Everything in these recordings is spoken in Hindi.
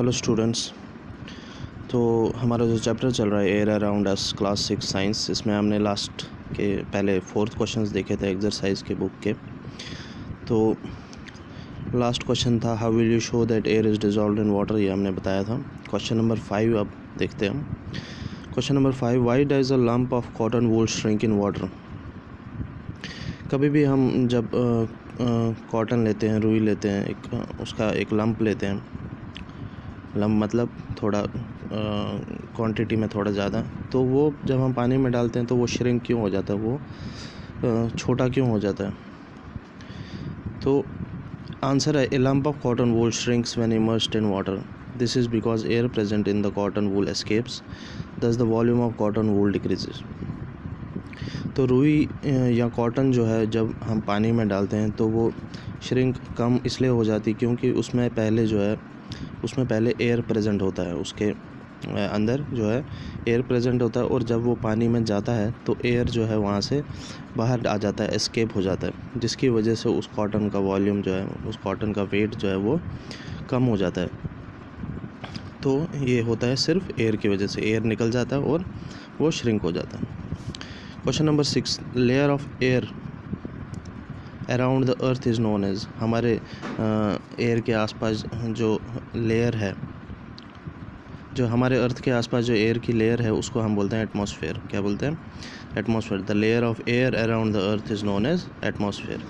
Hello students. तो हमारा जो चैप्टर चल रहा है air around us class 6 science, इसमें हमने लास्ट के पहले 4th क्वेश्चंस देखे थे एक्सरसाइज के बुक के। तो लास्ट क्वेश्चन था how will you show that air is dissolved in water, ये हमने बताया था। क्वेश्चन नंबर 5 अब देखते हैं हम। Question number 5, why does a lump of cotton wool shrink in water. कभी भी हम जब कॉटन लेते हैं, रुई लेते हैं, उसका एक लंप लेते हैं, लंप मतलब थोड़ा क्वांटिटी में थोड़ा ज़्यादा, तो वो जब हम पानी में डालते हैं तो वो श्रिंक क्यों हो जाता है, वो छोटा क्यों हो जाता है। तो आंसर है a lump of cotton wool shrinks when immersed in water. This is because air present in the cotton wool escapes, thus the volume of cotton wool decreases. तो रुई या कॉटन जो है जब हम पानी में डालते हैं तो वो श्रिंक कम इसलिए हो जाती क्योंकि उसमें पहले एयर प्रेजेंट होता है, उसके अंदर जो है एयर प्रेजेंट होता है, और जब वो पानी में जाता है तो एयर जो है वहाँ से बाहर आ जाता है, एस्केप हो जाता है, जिसकी वजह से उस कॉटन का वॉल्यूम जो है, उस कॉटन का वेट जो है वो कम हो जाता है। तो ये होता है सिर्फ एयर की वजह से, एयर निकल जाता है और वो श्रिंक हो जाता है। Question number 6, layer of air around the earth is known as. हमारे एयर के आसपास जो लेयर है, जो हमारे अर्थ के आसपास जो एयर की लेयर है, उसको हम बोलते हैं एटमॉस्फेयर। क्या बोलते हैं? Atmosphere. The layer of air around the earth is known as atmosphere.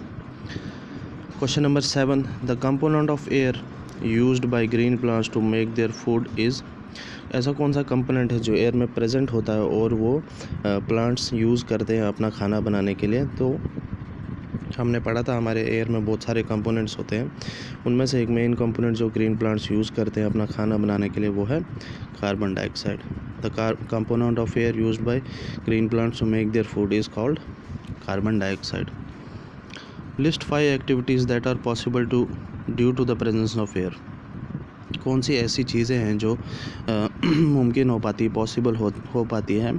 Question number 7, the component of air used by green plants to make their food is. ऐसा कौन सा कंपोनेंट है जो एयर में प्रेजेंट होता है और वो प्लांट्स यूज़ करते हैं अपना खाना बनाने के लिए। तो हमने पढ़ा था हमारे एयर में बहुत सारे कंपोनेंट्स होते हैं, उनमें से एक मेन कंपोनेंट जो ग्रीन प्लांट्स यूज़ करते हैं अपना खाना बनाने के लिए वो है carbon dioxide. The component of air used by green plants to make their food is called carbon dioxide. List 5 activities that are possible to due to the presence of air. कौन सी ऐसी चीज़ें हैं जो मुमकिन हो पाती, पॉसिबल हो पाती है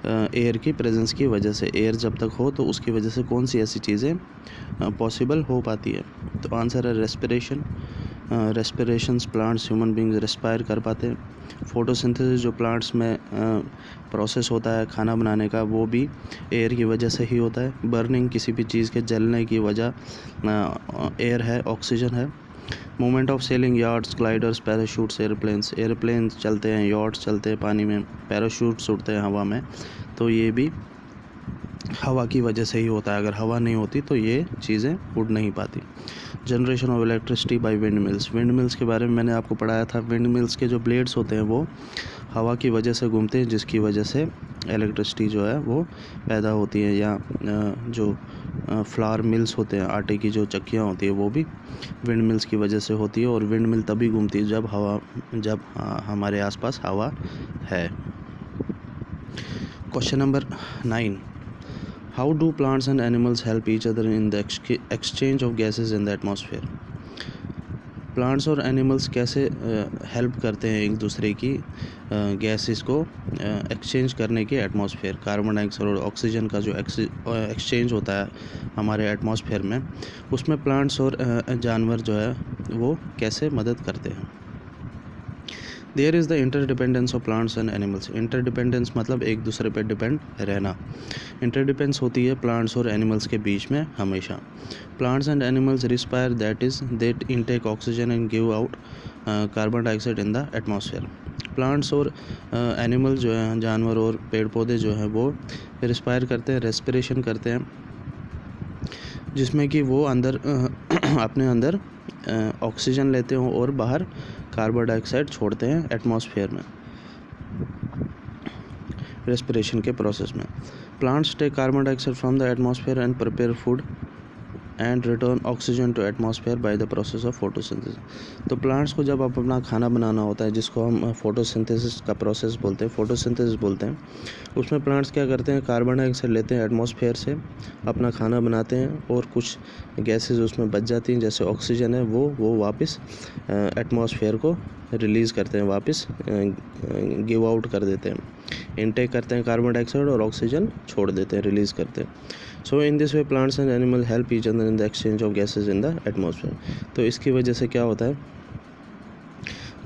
एयर की प्रेजेंस की वजह से। एयर जब तक हो तो उसकी वजह से कौन सी ऐसी चीज़ें पॉसिबल हो पाती है। तो आंसर है respiration. Respirations plants, human beings respire कर पाते हैं। फोटोसिंथेसिस जो प्लांट्स में प्रोसेस होता है खाना बनाने का, वो भी एयर की वजह से ही होता है। बर्निंग, किसी भी चीज़ के जलने की वजह एयर है, ऑक्सीजन है। Movement of selling yards, gliders, parachutes, airplanes चलते हैं, यॉट्स चलते हैं पानी में, पैराशूट्स उड़ते हैं हवा में, तो ये भी हवा की वजह से ही होता है। अगर हवा नहीं होती तो ये चीज़ें उड़ नहीं पाती। Generation of electricity by wind mills. Wind mills के बारे में मैंने आपको पढ़ाया था। विंड मिल्स के जो ब्लेड्स होते हैं वो हवा की वजह से घूमते हैं, जिसकी वजह से इलेक्ट्रिसिटी जो है वो पैदा होती है। या जो फ्लावर मिल्स होते हैं, आटे की जो चक्कियाँ होती है, वो भी विंड मिल्स की वजह से होती है। और विंड मिल तभी घूमती है जब हमारे आसपास हवा है। Question number 9, how do plants and animals help each other in the exchange of gases in the atmosphere. Plants और एनिमल्स कैसे हेल्प करते हैं एक दूसरे की गैसेस को एक्सचेंज करने के एटमॉस्फेयर। कार्बन डाइऑक्साइड और ऑक्सीजन का जो एक्सचेंज होता है हमारे एटमॉस्फेयर में, उसमें प्लांट्स और जानवर जो है वो कैसे मदद करते हैं। There is the interdependence of plants and animals. Interdependence मतलब एक दूसरे पर डिपेंड रहना। इंटरडिपेंडेंस होती है प्लांट्स और एनिमल्स के बीच में हमेशा। Plants and animals respire, that is that intake oxygen and give out carbon dioxide in the atmosphere. Plants और एनिमल्स जो हैं, जानवर और पेड़ पौधे जो हैं, वो रिस्पायर करते हैं, रेस्पिरेशन करते हैं, जिसमें कि वो अंदर अपने अंदर ऑक्सीजन लेते हैं और बाहर कार्बन डाइऑक्साइड छोड़ते हैं एटमॉस्फेयर में रेस्पिरेशन के प्रोसेस में। Plants take carbon dioxide from the atmosphere and prepare food and return oxygen to atmosphere by the process of photosynthesis. तो प्लांट्स को जब अपना खाना बनाना होता है, जिसको हम फोटोसिंथेसिस का प्रोसेस बोलते हैं, फोटोसिंथेसिस बोलते हैं, उसमें प्लांट्स क्या करते हैं, कार्बन डाइऑक्साइड लेते हैं एटमॉस्फेयर से, अपना खाना बनाते हैं, और कुछ गैसेस उसमें बच जाती हैं, जैसे ऑक्सीजन है, वो वापस एटमॉस्फेयर को रिलीज़ करते हैं, वापस गिव आउट कर देते हैं, इनटेक करते हैं कार्बन डाइऑक्साइड और ऑक्सीजन छोड़ देते हैं, रिलीज़ करते हैं। So in this way plants and animal help each other in the exchange of gases in the atmosphere. तो इसकी वजह से क्या होता है,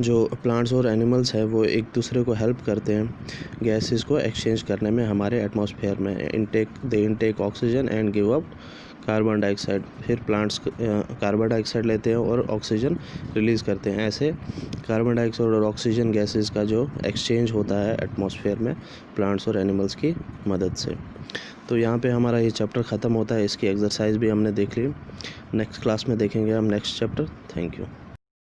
जो प्लांट्स और एनिमल्स हैं वो एक दूसरे को हेल्प करते हैं गैसेस को एक्सचेंज करने में हमारे एटमॉस्फेयर में। They intake oxygen and give up carbon dioxide. फिर प्लांट्स कार्बन डाइऑक्साइड लेते हैं और ऑक्सीजन रिलीज़ करते हैं। ऐसे कार्बन डाइऑक्साइड और ऑक्सीजन गैसेस का जो एक्सचेंज होता है एटमॉस्फेयर में प्लांट्स और एनिमल्स की मदद से। तो यहाँ पे हमारा ये चैप्टर ख़त्म होता है। इसकी एक्सरसाइज भी हमने देख ली। नेक्स्ट क्लास में देखेंगे हम नेक्स्ट चैप्टर। Thank you.